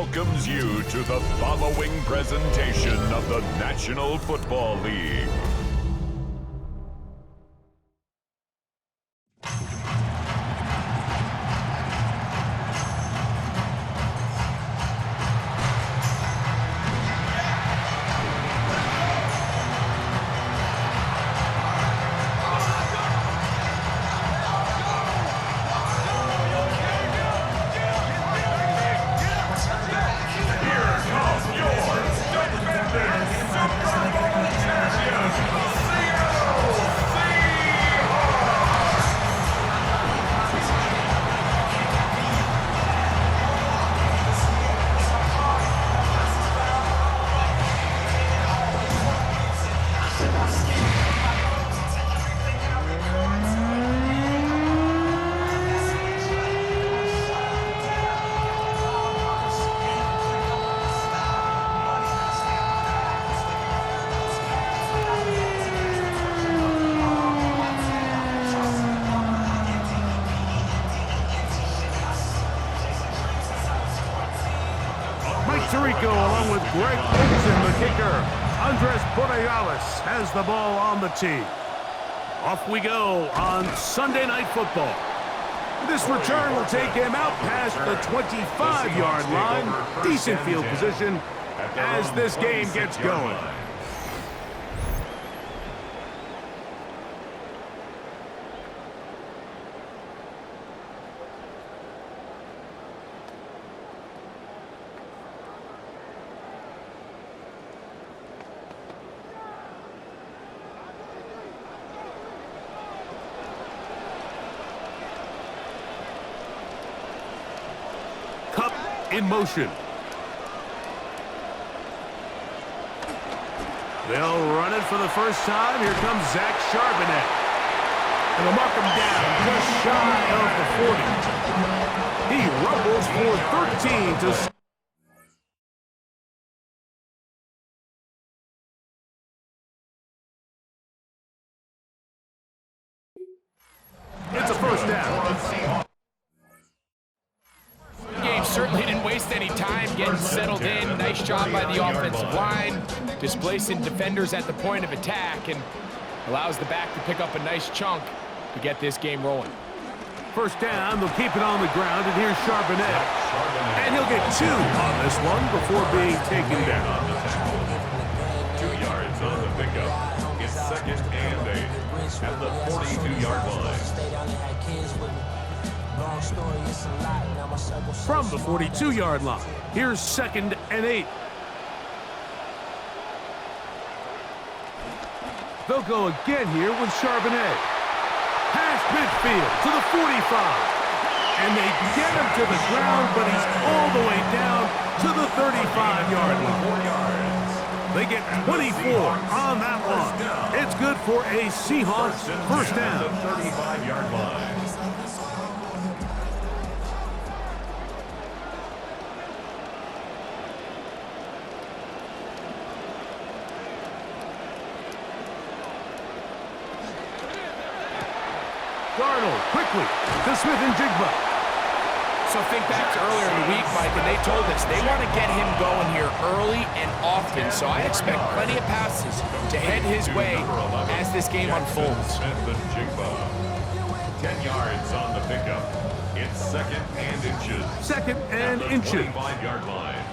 welcomes you to the following presentation of the National Football League. Along with Greg Olsen, the kicker. Andres Portales has the ball on the tee. Off we go on Sunday Night Football. This return will take him out past the 25-yard line. Decent field position as this game gets going. In motion. They'll run it for the first time. Here comes Zach Charbonnet. And they'll mark him down just shy of the 40. He rumbles for 13 to... It's a first down. Certainly didn't waste any time getting settled in. Nice job by the offensive line, displacing defenders at the point of attack, and allows the back to pick up a nice chunk to get this game rolling. First down, they'll keep it on the ground, and here's Charbonnet. And he'll get 2 on this one before being taken down. 2 yards on the pickup. It's 2nd and 8 at the 42-yard line. From the 42-yard line, here's 2nd and 8. They'll go again here with Charbonnet. Past midfield to the 45. And they get him to the ground, but he's all the way down to the 35-yard line. They get 24 on that one. It's good for a Seahawks first down. The 35-yard line. Darnold quickly to Smith and Jigba. So think back to earlier in the week, Mike, and they told us they want to get him going here early and often. So I expect plenty of passes to head his way as this game unfolds. 10 yards on the pickup. It's 2nd and inches. 2nd and inches. 25-yard line.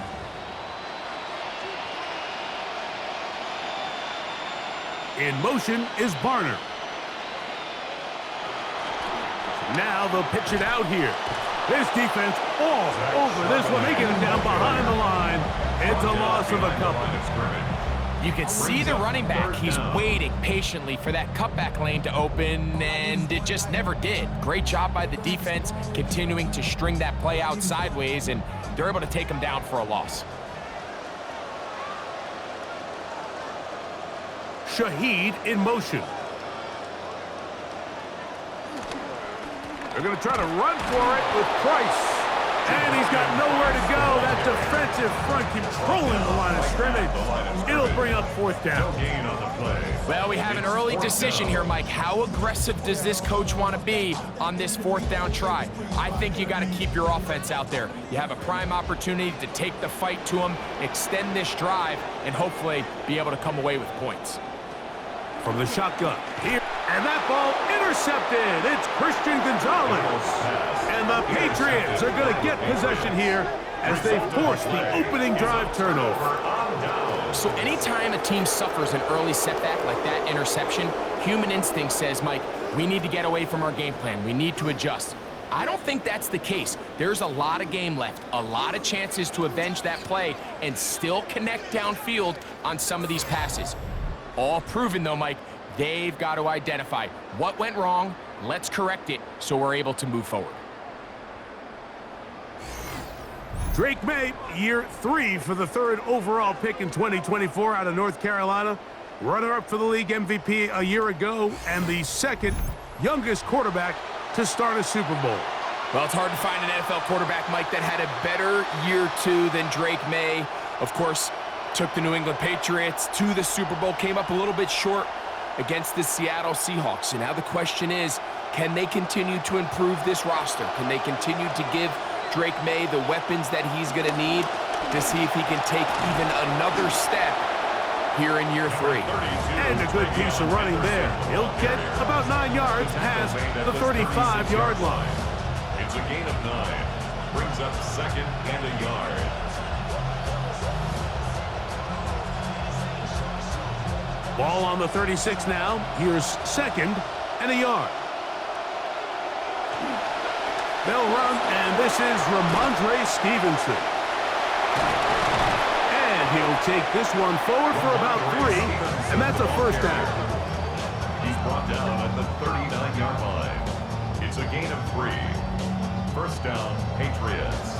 In motion is Barner. Now they'll pitch it out here. This defense all over this one. They get him down behind the line. It's a loss of a couple. You can see the running back. He's waiting patiently for that cutback lane to open, and it just never did. Great job by the defense, continuing to string that play out sideways, and they're able to take him down for a loss. Shaheed in motion. They're going to try to run for it with Price. And he's got nowhere to go. That defensive front controlling the line of scrimmage. It'll bring up fourth down. Gain on the play. Well, we have an early decision here, Mike. How aggressive does this coach want to be on this fourth down try? I think you got to keep your offense out there. You have a prime opportunity to take the fight to them, extend this drive, and hopefully be able to come away with points. From the shotgun, here, and that ball intercepted. It's Christian Gonzalez. And the Patriots are going to get possession here as they force the opening drive turnover. So anytime a team suffers an early setback like that interception, human instinct says, Mike, we need to get away from our game plan. We need to adjust. I don't think that's the case. There's a lot of game left, a lot of chances to avenge that play and still connect downfield on some of these passes. All proven, though, Mike, they've got to identify what went wrong, let's correct it so we're able to move forward. Drake May, year 3 for the 3rd overall pick in 2024 out of North Carolina. Runner-up for the league MVP a year ago and the 2nd youngest quarterback to start a Super Bowl. Well, it's hard to find an NFL quarterback, Mike, that had a better year 2 than Drake May. Of course, took the New England Patriots to the Super Bowl, came up a little bit short against the Seattle Seahawks. And now the question is, can they continue to improve this roster? Can they continue to give Drake May the weapons that he's going to need to see if he can take even another step here in year 3? And a good piece of running there. He'll get about 9 yards past the 35-yard line. It's a gain of 9. Brings up 2nd and a yard. Ball on the 36 now. Here's 2nd and a yard. They'll run, and this is Ramondre Stevenson. And he'll take this one forward for about 3, and that's a first down. He's brought down at the 39-yard line. It's a gain of 3. First down, Patriots.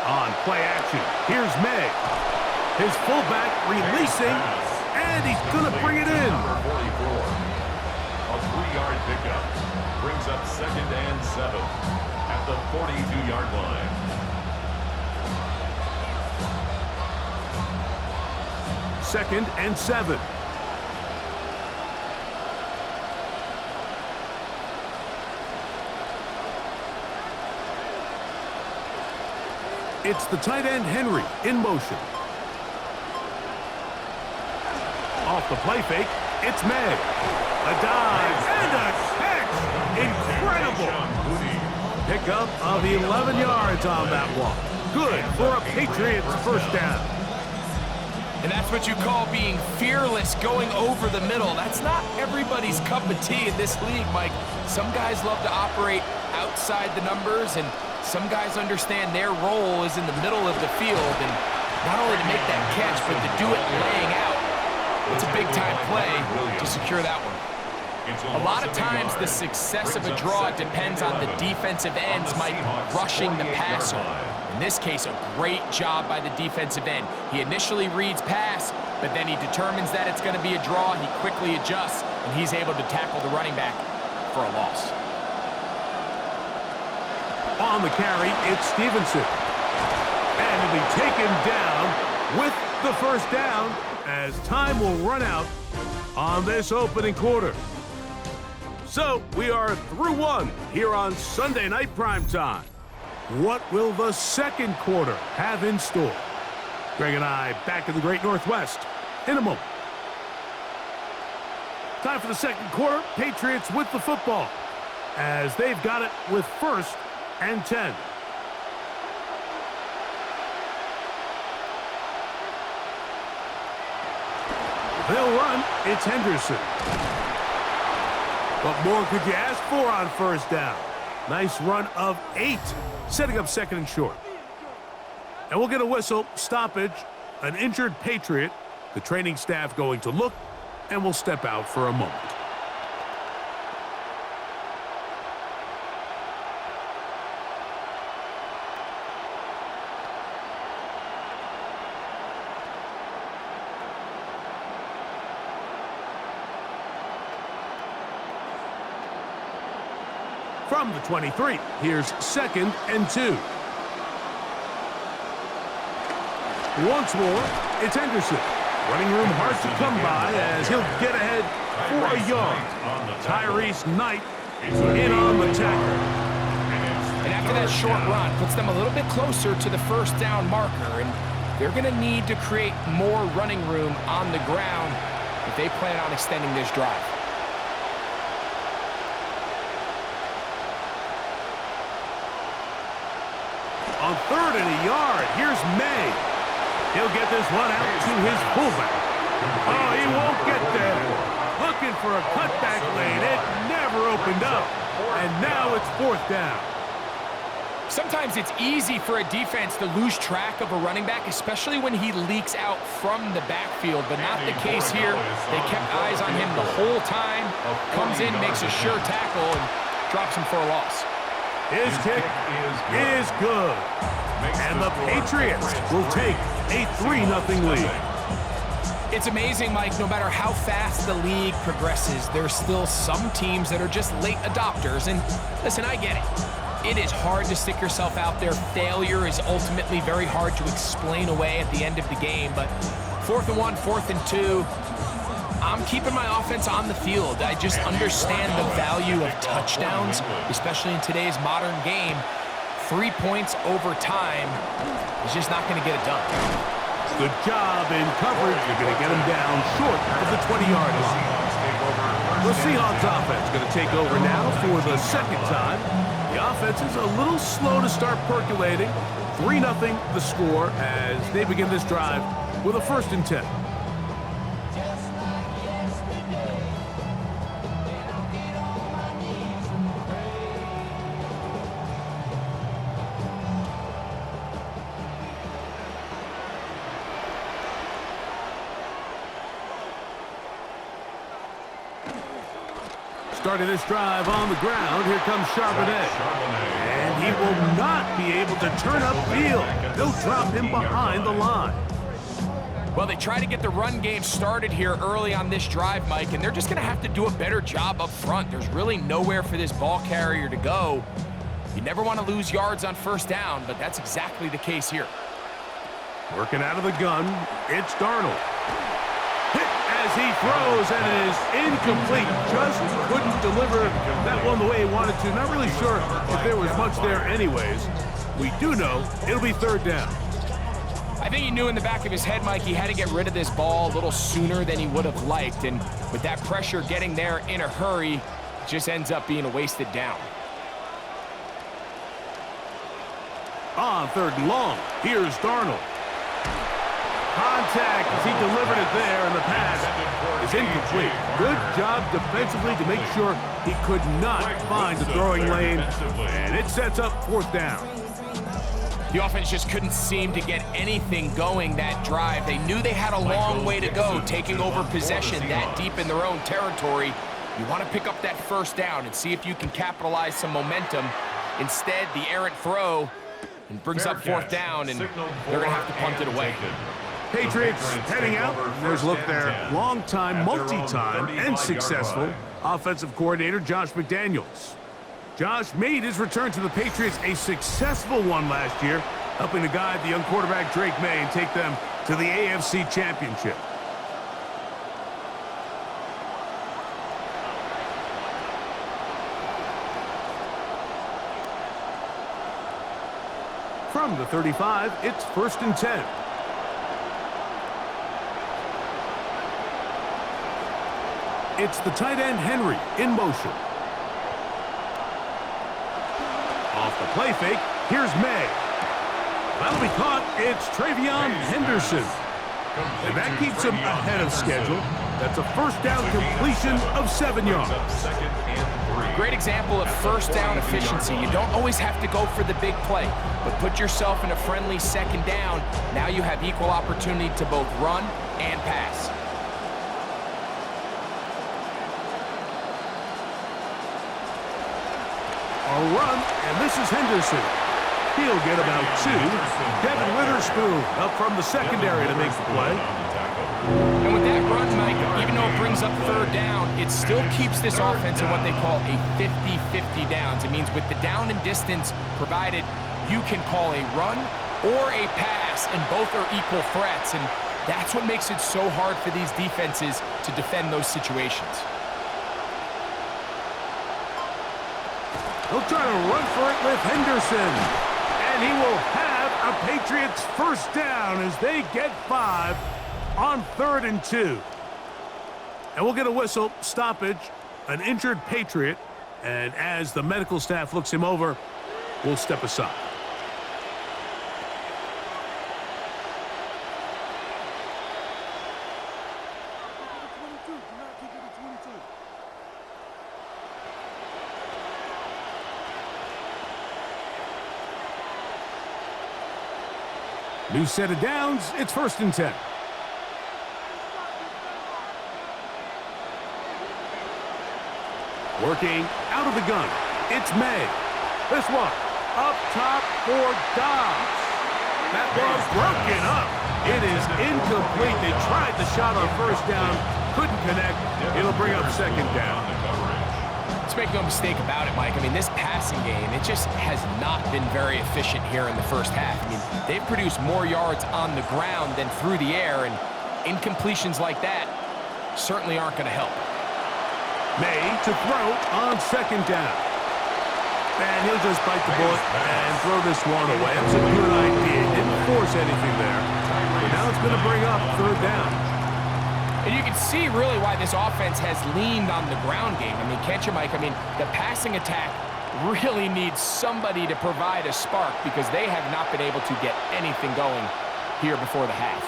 On play action, here's May. His fullback releasing, and he's going to bring it in. Number 44. A 3-yard pickup. Brings up 2nd and 7 at the 42-yard line. Second and 7. It's the tight end, Henry, in motion. Off the play fake, it's May. A dive and a catch. Incredible. Pickup of 11 yards on that one. Good for a Patriots first down. And that's what you call being fearless, going over the middle. That's not everybody's cup of tea in this league, Mike. Some guys love to operate outside the numbers, and some guys understand their role is in the middle of the field, and not only to make that catch, but to do it laying out. It's a big-time play to secure that one. A lot of times, the success of a draw depends on the defensive ends, Mike, rushing the passer. In this case, a great job by the defensive end. He initially reads pass, but then he determines that it's going to be a draw. He quickly adjusts, and he's able to tackle the running back for a loss. On the carry, it's Stevenson. And he'll be taken down with the first down as time will run out on this opening quarter. So we are through 1 here on Sunday Night Primetime. What will the second quarter have in store? Greg and I back in the Great Northwest in a moment. Time for the second quarter. Patriots with the football as they've got it with 1st and 10. They'll run. It's Henderson. What more could you ask for on first down? Nice run of 8, setting up 2nd and short. And we'll get a whistle, stoppage, an injured Patriot. The training staff going to look, and we'll step out for a moment. from the 23. Here's 2nd and 2. Once more, it's Henderson. Running room hard to come by as he'll get ahead for a yard. Tyrese Knight in on the tackle. And after that short run, puts them a little bit closer to the first down marker, and they're going to need to create more running room on the ground if they plan on extending this drive. On 3rd and a yard, here's May. He'll get this one out to his fullback. Oh, he won't get there. Looking for a cutback lane. It never opened up. And now it's 4th down. Sometimes it's easy for a defense to lose track of a running back, especially when he leaks out from the backfield, but not the case here. They kept eyes on him the whole time. Comes in, makes a sure tackle, and drops him for a loss. His kick is good. And the Patriots will take a 3-0 lead. It's amazing, Mike, no matter how fast the league progresses, there's still some teams that are just late adopters. And listen, I get it. It is hard to stick yourself out there. Failure is ultimately very hard to explain away at the end of the game. But 4th and 1, 4th and 2, I'm keeping my offense on the field. I just understand the value of touchdowns, especially in today's modern game. 3 points over time is just not going to get it done. Good job in coverage. You're going to get him down short of the 20-yard line. The Seahawks offense going to take over now for the 2nd time. The offense is a little slow to start percolating. 3-0 the score as they begin this drive with a 1st and 10. Starting this drive on the ground, here comes Charbonnet. And he will not be able to turn upfield. They'll drop him behind the line. Well, they try to get the run game started here early on this drive, Mike, and they're just going to have to do a better job up front. There's really nowhere for this ball carrier to go. You never want to lose yards on 1st down, but that's exactly the case here. Working out of the gun, it's Darnold. Hit as he throws, and it is incomplete. Just couldn't deliver that one the way he wanted to. Not really sure if there was much there anyways. We do know it'll be 3rd down. I think he knew in the back of his head, Mike, he had to get rid of this ball a little sooner than he would have liked. And with that pressure getting there in a hurry, it just ends up being a wasted down. On 3rd and long, here's Darnold. Contact as he delivered it there, and the pass is incomplete. Good job defensively to make sure he could not find the throwing lane, and it sets up 4th down. The offense just couldn't seem to get anything going that drive. They knew they had a long way to go, taking over possession that deep in their own territory. You want to pick up that 1st down and see if you can capitalize some momentum. Instead, the errant throw and brings up 4th down, and they're going to have to punt it away. Patriots heading out. There's a look there. Long-time, multi-time, and successful offensive coordinator Josh McDaniels. Josh made his return to the Patriots a successful one last year, helping to guide the young quarterback Drake May and take them to the AFC Championship. From the 35, it's 1st and 10. It's the tight end Henry in motion. Off the play fake, here's May. That'll be caught. It's Travion Henderson. And that keeps him ahead of schedule. That's a 1st down completion of 7 yards. Great example of 1st down efficiency. You don't always have to go for the big play, but put yourself in a friendly 2nd down. Now you have equal opportunity to both run and pass. A run, and this is Henderson. He'll get about 2. Devin Witherspoon up from the secondary to make the play. And with that run, Mike, even though it brings up third down, it still keeps this offense in what they call a 50-50 downs. It means with the down and distance provided, you can call a run or a pass, and both are equal threats. And that's what makes it so hard for these defenses to defend those situations. He'll try to run for it with Henderson. And he will have a Patriots first down as they get 5 on 3rd and 2. And we'll get a whistle, stoppage, an injured Patriot. And as the medical staff looks him over, we'll step aside. New set of downs. It's 1st and 10. Working out of the gun. It's May. This one up top for Dobbs. That ball's broken up. It is incomplete. They tried the shot on 1st down. Couldn't connect. It'll bring up 2nd down. Let's make no mistake about it, Mike. I mean, this passing game, it just has not been very efficient here in the first half. I mean, they've produced more yards on the ground than through the air, and incompletions like that certainly aren't going to help. May to throw on 2nd down. And he'll just bite the bullet and throw this one away. That's a good idea. Didn't force anything there. But now it's going to bring up 3rd down. And you can see really why this offense has leaned on the ground game. I mean, can't you, Mike? I mean, the passing attack really needs somebody to provide a spark because they have not been able to get anything going here before the half.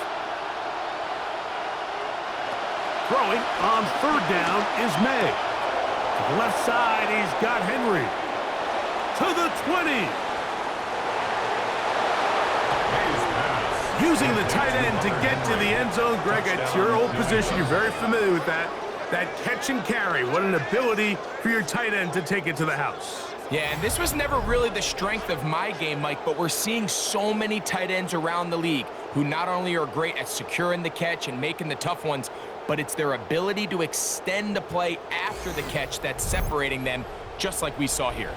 Throwing on 3rd down is May. To the left side, he's got Henry. To the 20. Using the tight end to get to the end zone. Greg, it's your old position. You're very familiar with that. That catch and carry. What an ability for your tight end to take it to the house. Yeah, and this was never really the strength of my game, Mike, but we're seeing so many tight ends around the league who not only are great at securing the catch and making the tough ones, but it's their ability to extend the play after the catch that's separating them, just like we saw here.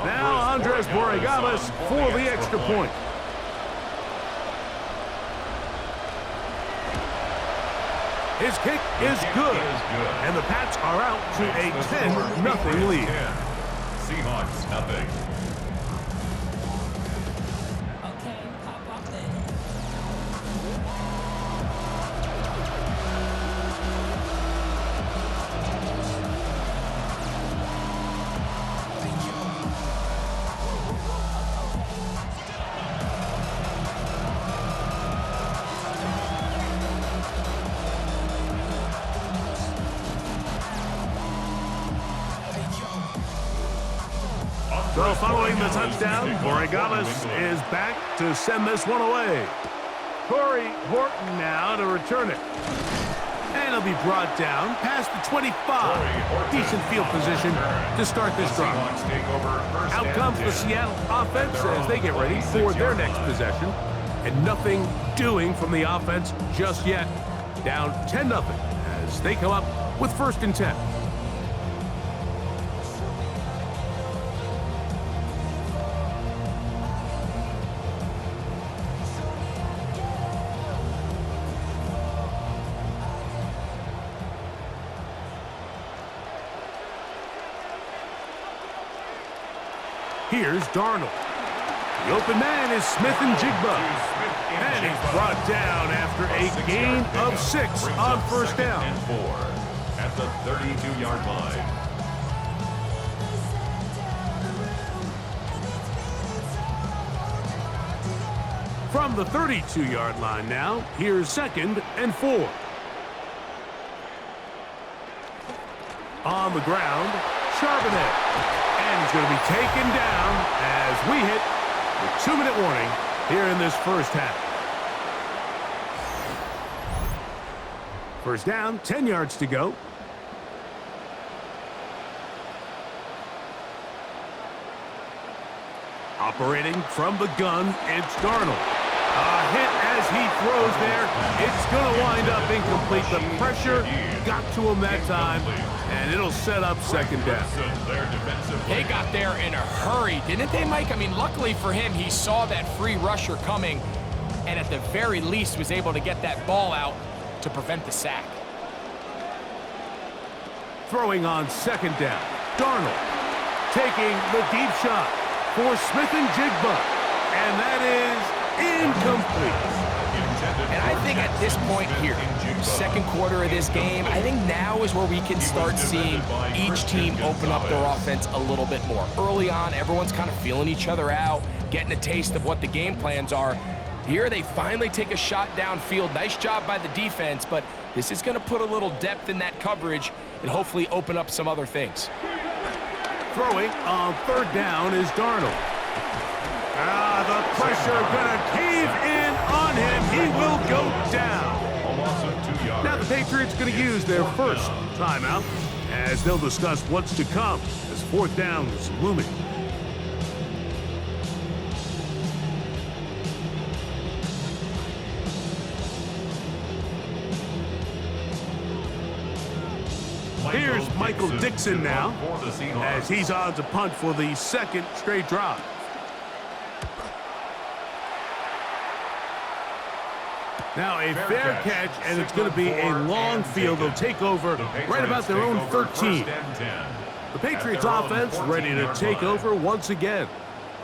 Now Andres Borregamas for the extra point. His kick is good. And the Pats are out to a 10-0 lead. Seahawks nothing. So following the touchdown, Borregamas is back to send this one away. Corey Horton now to return it. And he'll be brought down past the 25. Decent field position to start this drive. Out comes the Seattle offense as they get ready for their next possession. And nothing doing from the offense just yet. Down 10-0 as they come up with 1st and 10. Here's Darnold. The open man is Smith and Jigba. And he's brought down after a gain of 6 on 1st down. And 4 at the 32-yard line. From the 32-yard line now, here's 2nd and 4. On the ground, Charbonnet. And he's going to be taken down as we hit the 2-minute warning here in this first half. First down, 10 yards to go. Operating from the gun, it's Darnold. A hit as he throws there. It's going to wind up incomplete. The pressure got to him that time, and it'll set up second down. They got there in a hurry, didn't they, Mike? I mean, luckily for him, he saw that free rusher coming, and at the very least was able to get that ball out to prevent the sack. Throwing on second down, Darnold taking the deep shot for Smith and Jigba, and that is incomplete. And I think at this point here, second quarter of this game, I think now is where we can start seeing each team open up their offense a little bit more. Early on, everyone's kind of feeling each other out, getting a taste of what the game plans are. Here they finally take a shot downfield. Nice job by the defense, but this is going to put a little depth in that coverage and hopefully open up some other things. Throwing on third down is Darnold. The pressure gonna cave in on him. He will go down. Now the Patriots gonna use their first timeout as they'll discuss what's to come as fourth down is looming. Here's Michael Dixon now as he's on to punt for the second straight drive. Now a fair catch, and it's going to be a long field. They'll take over right about their own 13. The Patriots offense ready to take over once again.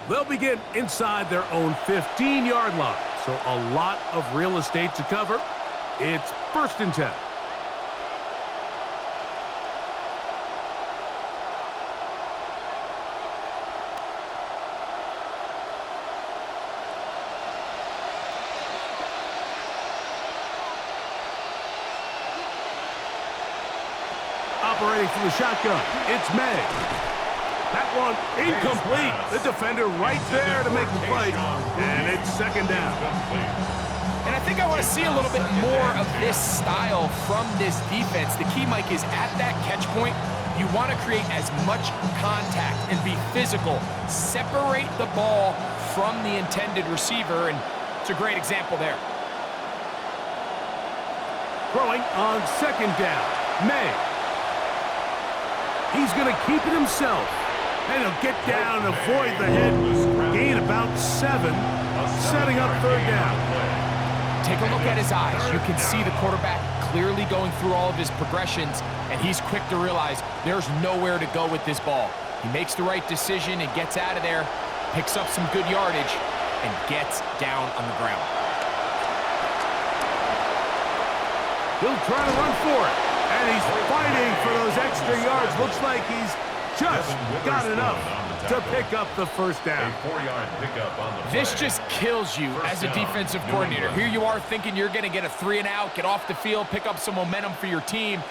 They'll begin inside their own 15-yard line, so a lot of real estate to cover. It's 1st and 10. Operating from the shotgun, it's May. That one incomplete. The defender right there to make the play, and it's second down. And I think I want to see a little bit more of this style from this defense. The key, Mike, is at that catch point, you want to create as much contact and be physical. Separate the ball from the intended receiver, and it's a great example there. Throwing on second down, May. He's going to keep it himself, and he'll get down and avoid the hit. Gain about 7, setting up third down. Take a look at his eyes. You can see the quarterback clearly going through all of his progressions, and he's quick to realize there's nowhere to go with this ball. He makes the right decision and gets out of there, picks up some good yardage, and gets down on the ground. He'll try to run for it. And he's fighting for those extra yards. Looks like he's just got enough to pick up the first down. This just kills you as a defensive coordinator. Here you are thinking you're going to get a 3-and-out, get off the field, pick up some momentum for your team,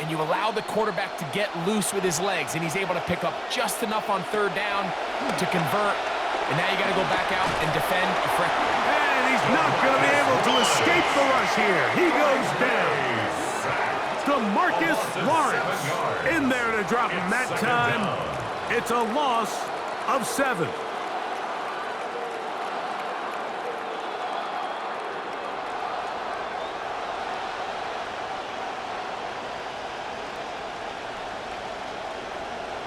and you allow the quarterback to get loose with his legs, and he's able to pick up just enough on third down to convert. And now you got to go back out and defend a threat. And he's not going to be able to escape the rush here. He goes down. DeMarcus Lawrence in there to drop him that time. It's a loss of 7.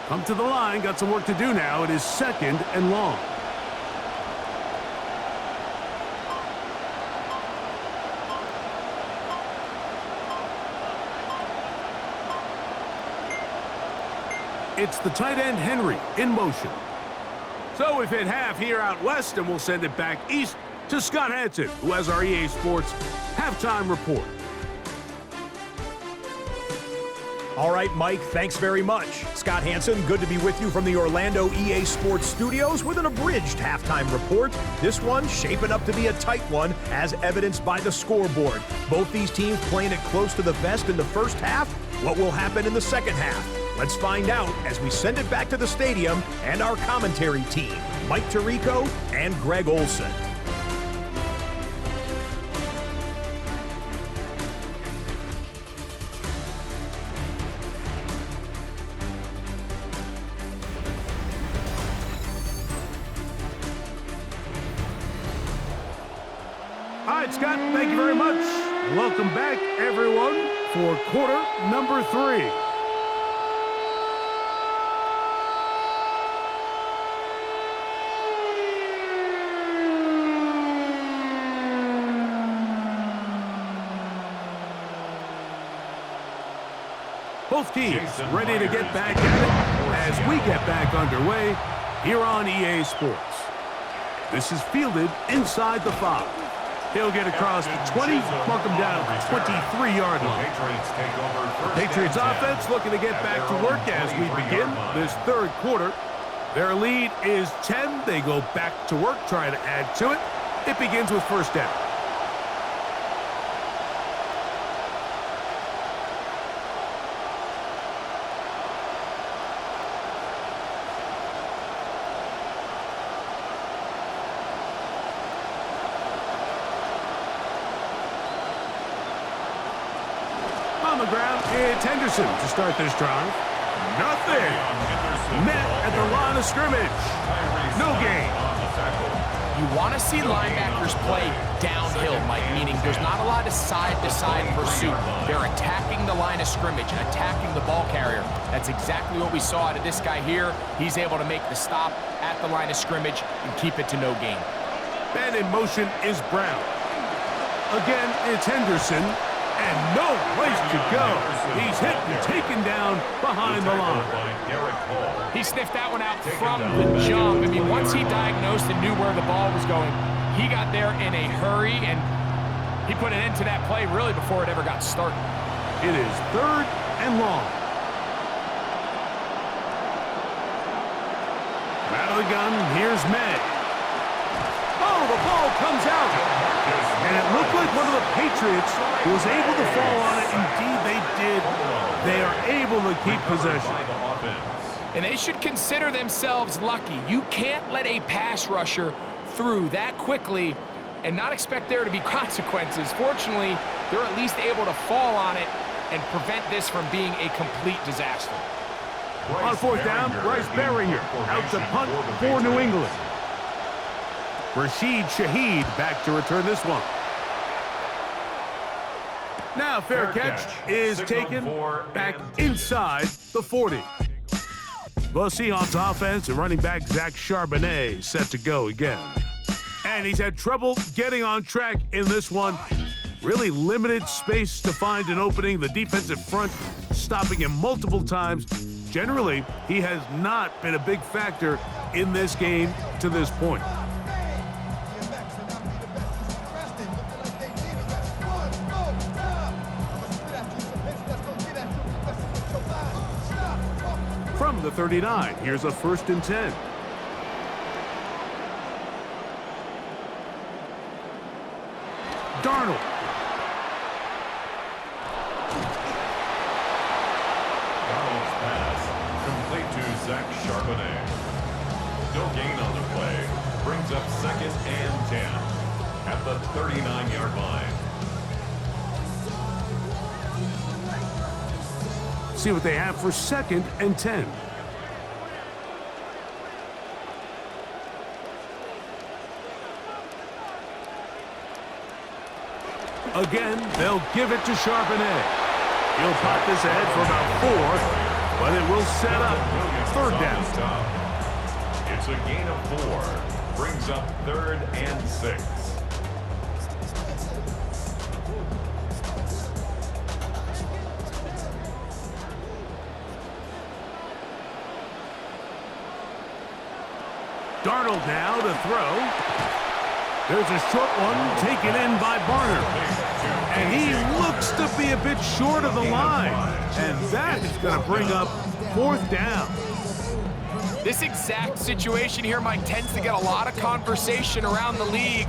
Come to the line, got some work to do now. It is 2nd and long. It's the tight end, Henry, in motion. So we've hit half here out west, and we'll send it back east to Scott Hanson, who has our EA Sports halftime report. All right, Mike, thanks very much. Scott Hanson, good to be with you from the Orlando EA Sports studios with an abridged halftime report. This one shaping up to be a tight one, as evidenced by the scoreboard. Both these teams playing it close to the vest in the first half. What will happen in the second half? Let's find out as we send it back to the stadium and our commentary team, Mike Tirico and Greg Olson. right, Scott, thank you very much. Welcome back, everyone, for quarter number 3. Both teams ready to get back at it as we get back underway here on EA Sports. This is fielded inside the 5. He'll get across the 20, mark him down at the 23-yard line. The Patriots offense looking to get back to work as we begin this third quarter. Their lead is 10. They go back to work, trying to add to it. It begins with first down. On the ground, it's Henderson to start this drive. Nothing. Met at the line of scrimmage. No gain. You want to see linebackers play downhill, Mike, meaning there's not a lot of side-to-side pursuit. They're attacking the line of scrimmage, attacking the ball carrier. That's exactly what we saw out of this guy here. He's able to make the stop at the line of scrimmage and keep it to no gain. And in motion is Brown. Again, it's Henderson. And no place to go. He's hit and taken down behind the line. He sniffed that one out from the jump. I mean, once he diagnosed and knew where the ball was going, he got there in a hurry, and he put an end to that play really before it ever got started. It is 3rd and long. Out of the gun, here's May. Oh, the ball comes out. And it looked like one of the Patriots was able to fall on it. Indeed, they did. They are able to keep possession. And they should consider themselves lucky. You can't let a pass rusher through that quickly and not expect there to be consequences. Fortunately, they're at least able to fall on it and prevent this from being a complete disaster. On 4th down, Bryce Berringer out to punt for New England. Rashid Shaheed back to return this one. Now fair catch is taken back inside the 40. The Seahawks offense and running back Zach Charbonnet set to go again. And he's had trouble getting on track in this one. Really limited space to find an opening. The defensive front stopping him multiple times. Generally, he has not been a big factor in this game to this point. From the 39, here's a 1st and 10. Darnold. Darnold's pass complete to Zach Charbonnet. No gain on the play. Brings up 2nd and 10 at the 39-yard line. See what they have for 2nd and 10. Again, they'll give it to Charbonnet. He'll pop this ahead for about 4, but it will set up 3rd down. It's a gain of 4. Brings up 3rd and 6. Darnold now to throw. There's a short one taken in by Barner. And he looks to be a bit short of the line. And that is going to bring up 4th down. This exact situation here, Mike, tends to get a lot of conversation around the league.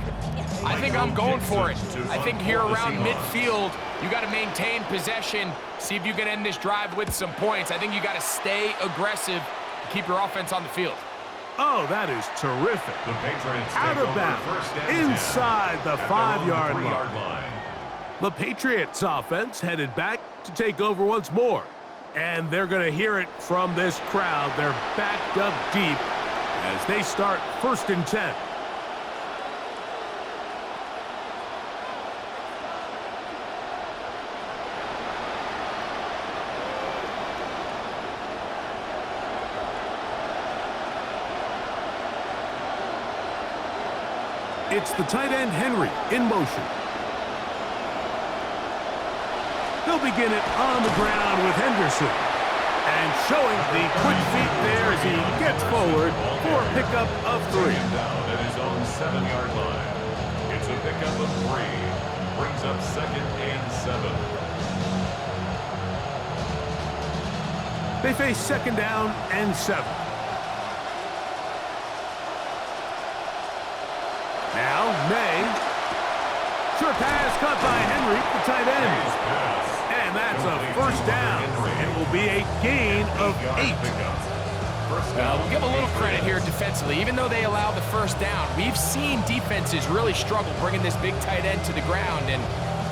I think I'm going for it. I think here around midfield, you got to maintain possession, see if you can end this drive with some points. I think you got to stay aggressive, keep your offense on the field. Oh, that is terrific. The Patriots Out of bounds, inside the 5-yard line. The Patriots offense headed back to take over once more. And they're going to hear it from this crowd. They're backed up deep as they start 1st and 10. it's the tight end Henry in motion. They'll begin it on the ground with Henderson. And showing the quick feet there as he gets forward for a pickup of 3. Down at his own 7-yard line. It's a pickup of 3. Brings up 2nd and 7. They face 2nd down and 7. Now, May. Short pass caught by Henry, the tight end. And that's a 1st down. And will be a gain of 8. We'll give a little credit here defensively. Even though they allowed the 1st down, we've seen defenses really struggle bringing this big tight end to the ground. And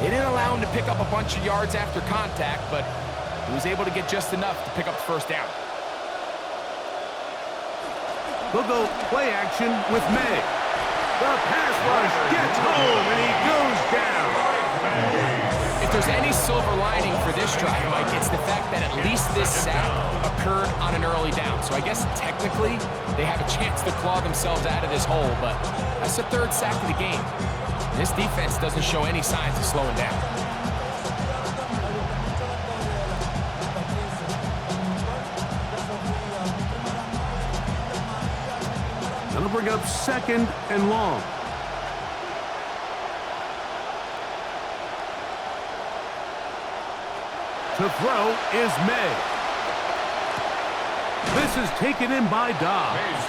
they didn't allow him to pick up a bunch of yards after contact, but he was able to get just enough to pick up the 1st down. They'll go play action with May. The pass rush gets home, and he goes down. If there's any silver lining for this drive, Mike, it's the fact that at least this sack occurred on an early down. So I guess technically they have a chance to claw themselves out of this hole, but that's the 3rd sack of the game. This defense doesn't show any signs of slowing down. That'll bring up 2nd and long. To throw is May. This is taken in by Dobbs.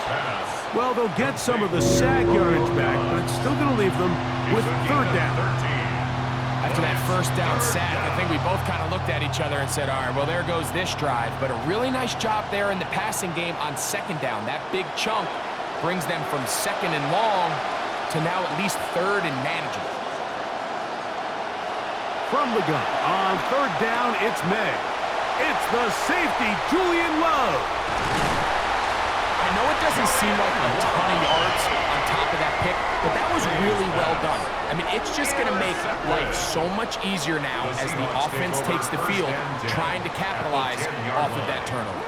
Well, they'll get some of the sack yardage back, but it's still going to leave them with 3rd down. After that 1st down sack, I think we both kind of looked at each other and said, all right, well, there goes this drive. But a really nice job there in the passing game on 2nd down. That big chunk brings them from 2nd and long to now at least 3rd and manageable. From the gun, on 3rd down, it's May. It's the safety, Julian Love. I know it doesn't seem like a ton of yards on top of that pick, but that was really well done. I mean, it's just going to make life so much easier now as the offense takes the field, trying to capitalize off of that turnover.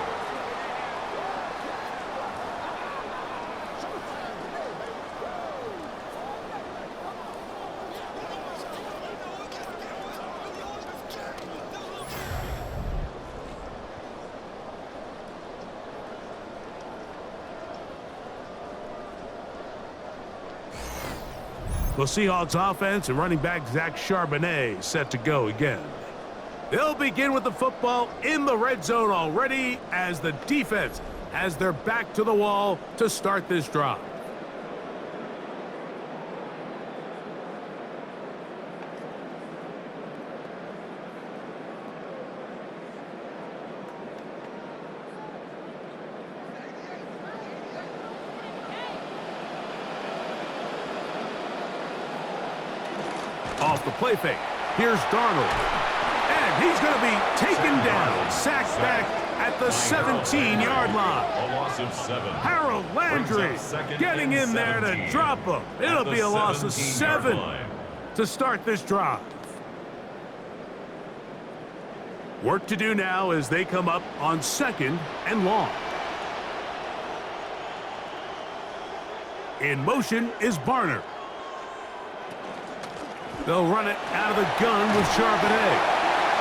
The Seahawks offense and running back Zach Charbonnet set to go again. They'll begin with the football in the red zone already as the defense has their back to the wall to start this drive. Off the play fake, here's Darnold. And he's going to be taken down, sacked back at the 17-yard line. A loss of 7. Harold Landry getting in there to drop him. It'll be a loss of 7 to start this drive. Work to do now as they come up on 2nd and long. In motion is Barner. They'll run it out of the gun with Charbonnet.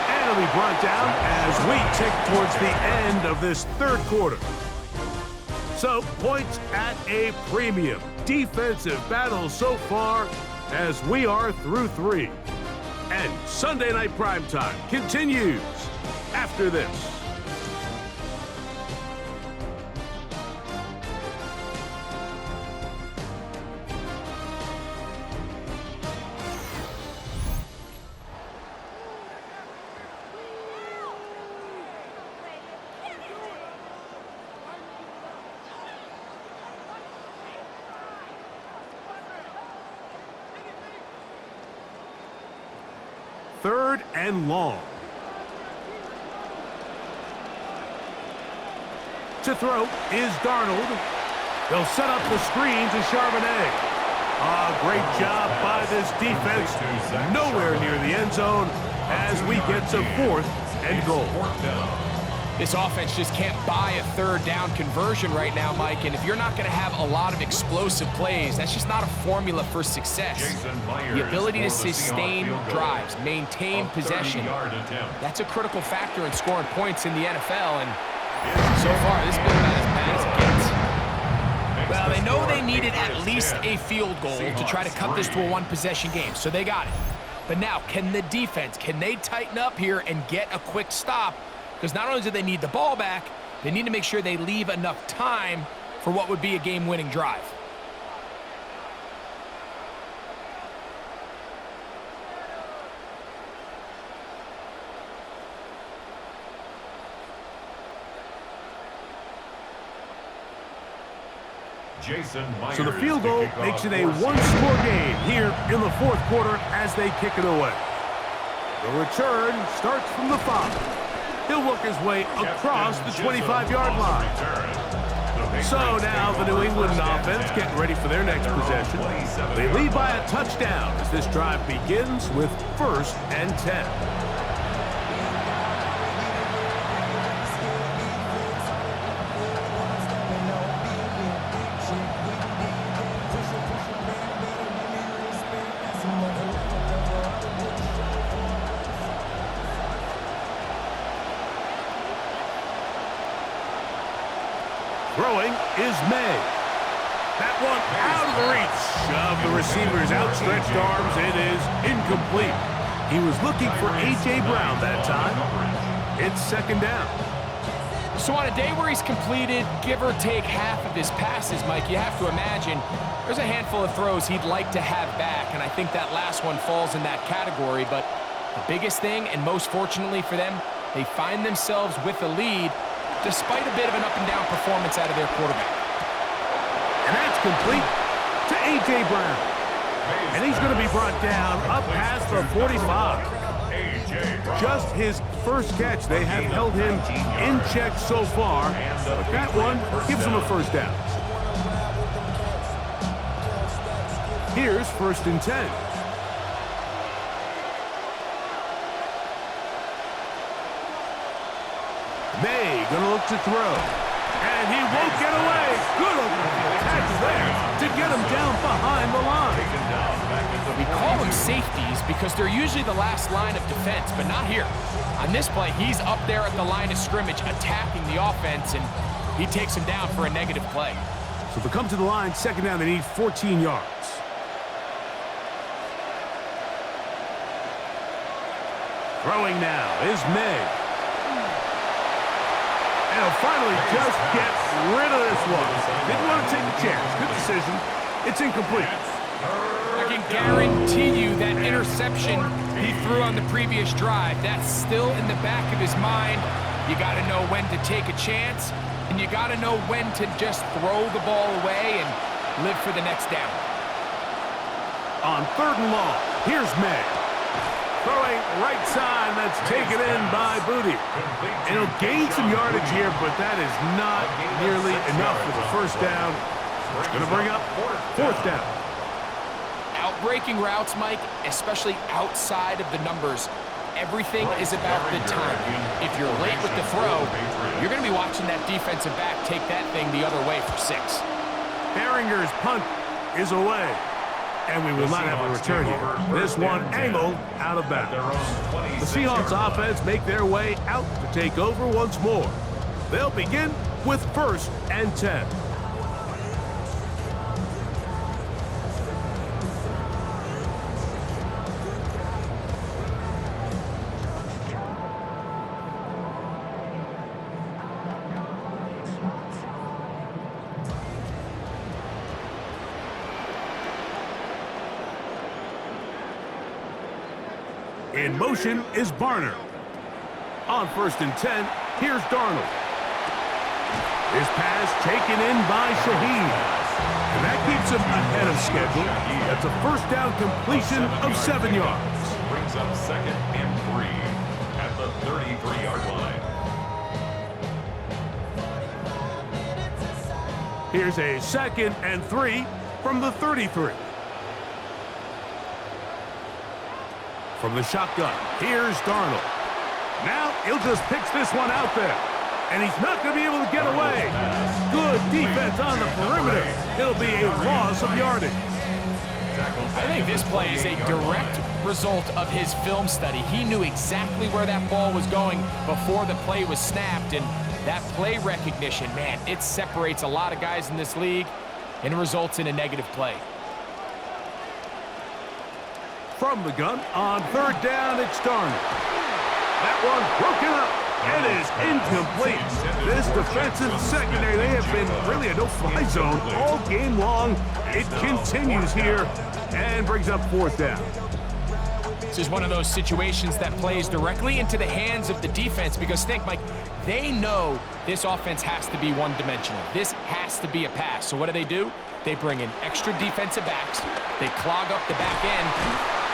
And it'll be brought down as we tick towards the end of this 3rd quarter. So, points at a premium. Defensive battle so far as we are through 3. And Sunday Night Primetime continues after this. Third and long. To throw is Darnold. They'll set up the screen to Charbonnet. Great job by this defense. Nowhere near the end zone as we get to 4th and goal. This offense just can't buy a third down conversion right now, Mike, and if you're not going to have a lot of explosive plays, that's just not a formula for success. The ability to sustain drives, maintain possession, that's a critical factor in scoring points in the NFL, and so far this has been about as bad as it gets. Well, they know they needed at least a field goal to try to cut this to a one-possession game, so they got it. But now, can the defense, can they tighten up here and get a quick stop? Because not only do they need the ball back, they need to make sure they leave enough time for what would be a game-winning drive. So the field goal makes it a one-score game here in the fourth quarter as they kick it away. The return starts from the 5. He'll work his way across the 25-yard line. So now the New England offense getting ready for their next possession. They lead by a touchdown as this drive begins with 1st and 10. Throwing is May. That one out of the reach of the receiver's outstretched arms. It is incomplete. He was looking for A.J. Brown that time. It's 2nd down. So on a day where he's completed, give or take half of his passes, Mike, you have to imagine there's a handful of throws he'd like to have back, and I think that last one falls in that category. But the biggest thing, and most fortunately for them, they find themselves with a lead despite a bit of an up-and-down performance out of their quarterback. And that's complete to A.J. Brown. And he's going to be brought down up past the 45. Just his first catch. They have held him in check so far, but that one gives him a 1st down. Here's 1st and 10. May gonna look to throw, and he won't get away. Good open tackle there to get him down behind the line. We call them safeties because they're usually the last line of defense, but not here. On this play, he's up there at the line of scrimmage attacking the offense, and he takes him down for a negative play. So to come to the line, 2nd down, they need 14 yards. Throwing now is May. And he'll finally just get rid of this one. Didn't want to take a chance. Good decision. It's incomplete. I can guarantee you that interception he threw on the previous drive, that's still in the back of his mind. You got to know when to take a chance, and you got to know when to just throw the ball away and live for the next down. On 3rd and long, here's May. Throwing right side, that's taken in by Booty. And he'll gain some yardage here, but that is not nearly enough for the 1st down. It's going to bring up 4th down. Outbreaking routes, Mike, especially outside of the numbers, everything is about the time. If you're late with the throw, you're going to be watching that defensive back take that thing the other way for 6. Behringer's punt is away. And we will not have a return here. This one angled out of bounds. The Seahawks offense make their way out to take over once more. They'll begin with 1st and 10. In motion is Barner. On 1st and 10, here's Darnold. His pass taken in by Shaheed. And that keeps him ahead of schedule. That's a 1st down completion of 7 yards. Brings up 2nd and 3 at the 33-yard line. Here's a 2nd and 3 from the 33. From the shotgun, here's Darnold. Now he'll just pitch this one out there. And he's not going to be able to get away. Good defense on the perimeter. It'll be a loss of yardage. I think this play is a direct result of his film study. He knew exactly where that ball was going before the play was snapped, and that play recognition, man, it separates a lot of guys in this league and results in a negative play. From the gun, on third down, it's Darnold. That one broken up. It is incomplete. This defensive secondary, they have been really a no-fly zone all game long. It continues here and brings up fourth down. This is one of those situations that plays directly into the hands of the defense because think, Mike, they know this offense has to be one-dimensional. This has to be a pass. So what do? They bring in extra defensive backs. They clog up the back end.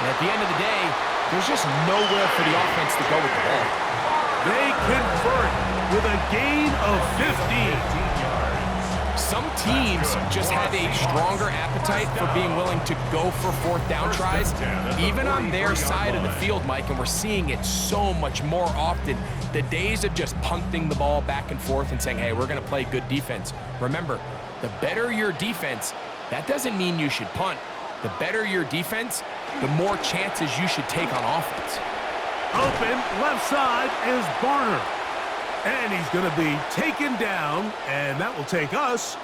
And at the end of the day, there's just nowhere for the offense to go with the ball. They convert with a gain of 15. Some teams just have a stronger appetite for being willing to go for fourth down tries, even on their side of the field, Mike, and we're seeing it so much more often. The days of just punting the ball back and forth and saying, hey, we're going to play good defense. Remember, the better your defense, that doesn't mean you should punt. The better your defense, the more chances you should take on offense. Open, left side is Barner. And he's going to be taken down, and that will take us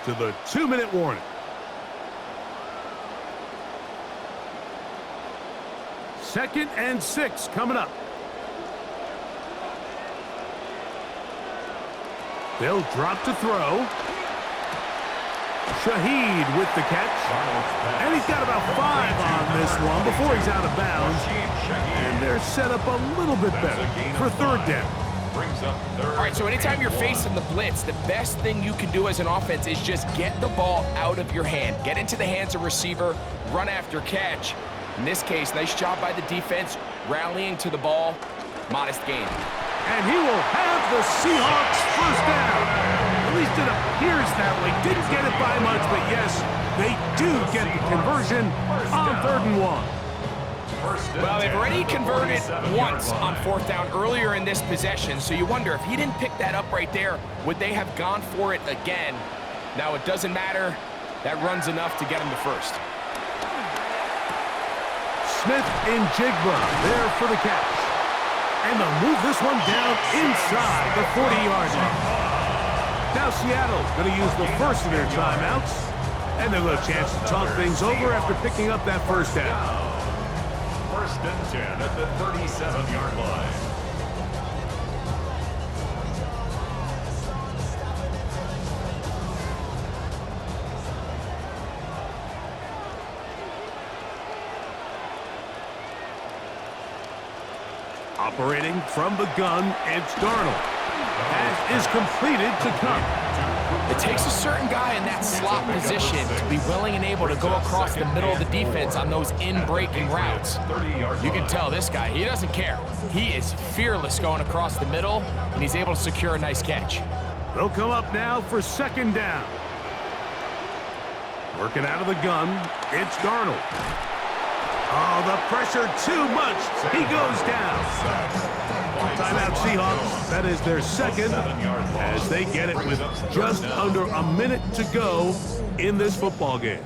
to the 2-minute warning. Second and 6 coming up. They'll drop to throw. Shaheed with the catch. And he's got about 5 on this one before he's out of bounds. And they're set up a little bit better for third down. All right, so anytime you're facing the blitz, the best thing you can do as an offense is just get the ball out of your hand. Get into the hands of receiver, run after catch. In this case, nice job by the defense, rallying to the ball. Modest gain. And he will have the Seahawks first down. At least it appears that way. Didn't get it by much, but yes, they do get the conversion on 3rd and 1. Well, they've already converted once on 4th down earlier in this possession, so you wonder if he didn't pick that up right there, would they have gone for it again? Now, it doesn't matter. That run's enough to get him to first. Smith and Jigba there for the catch. And they'll move this one down inside the 40-yard line. Now Seattle going to use the first of their timeouts, and they'll have a chance to talk things over after picking up that first down. 1st and 10 at the 37-yard line. Operating from the gun, it's Darnold. Pass is completed to come. It takes a certain guy in that slot position to be willing and able to go across the middle of the defense on those in-breaking routes. You can tell this guy, he doesn't care. He is fearless going across the middle, and he's able to secure a nice catch. They'll come up now for 2nd down. Working out of the gun, it's Darnold. Oh, the pressure too much. He goes down. Timeout Seahawks. That is their 2nd as they get it with just under a minute to go in this football game.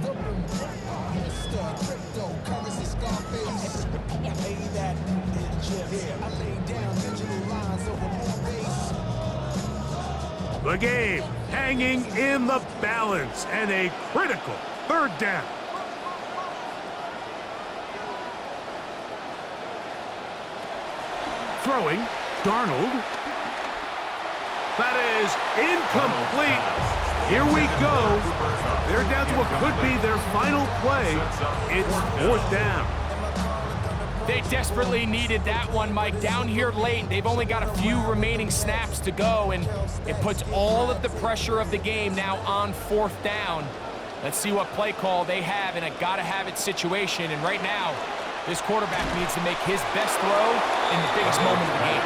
The game hanging in the balance and a critical 3rd down. Throwing, Darnold. That is incomplete. Here we go. They're down to what could be their final play. It's 4th down. They desperately needed that one, Mike. Down here late, they've only got a few remaining snaps to go, and it puts all of the pressure of the game now on 4th down. Let's see what play call they have in a gotta-have-it situation, and right now, this quarterback needs to make his best throw in the biggest moment of the game.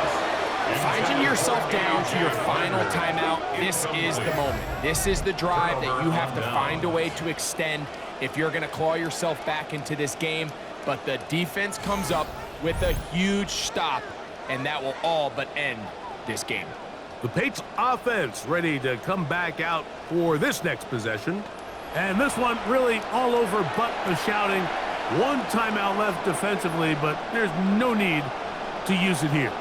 Finding yourself down to your final timeout, this is the moment. This is the drive that you have to find a way to extend if you're going to claw yourself back into this game. But the defense comes up with a huge stop, and that will all but end this game. The Patriots offense ready to come back out for this next possession. And this one really all over but the shouting. One timeout left defensively, but there's no need to use it here.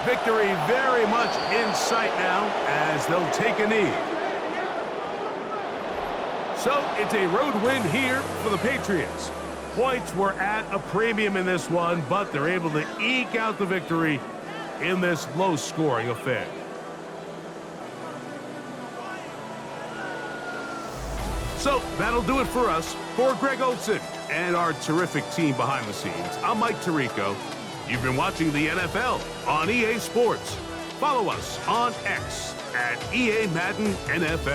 Victory very much in sight now as they'll take a knee. So it's a road win here for the Patriots. Points were at a premium in this one, but they're able to eke out the victory in this low-scoring affair. So that'll do it for us. For Greg Olson and our terrific team behind the scenes, I'm Mike Tirico. You've been watching the NFL on EA Sports. Follow us on X at EA Madden NFL.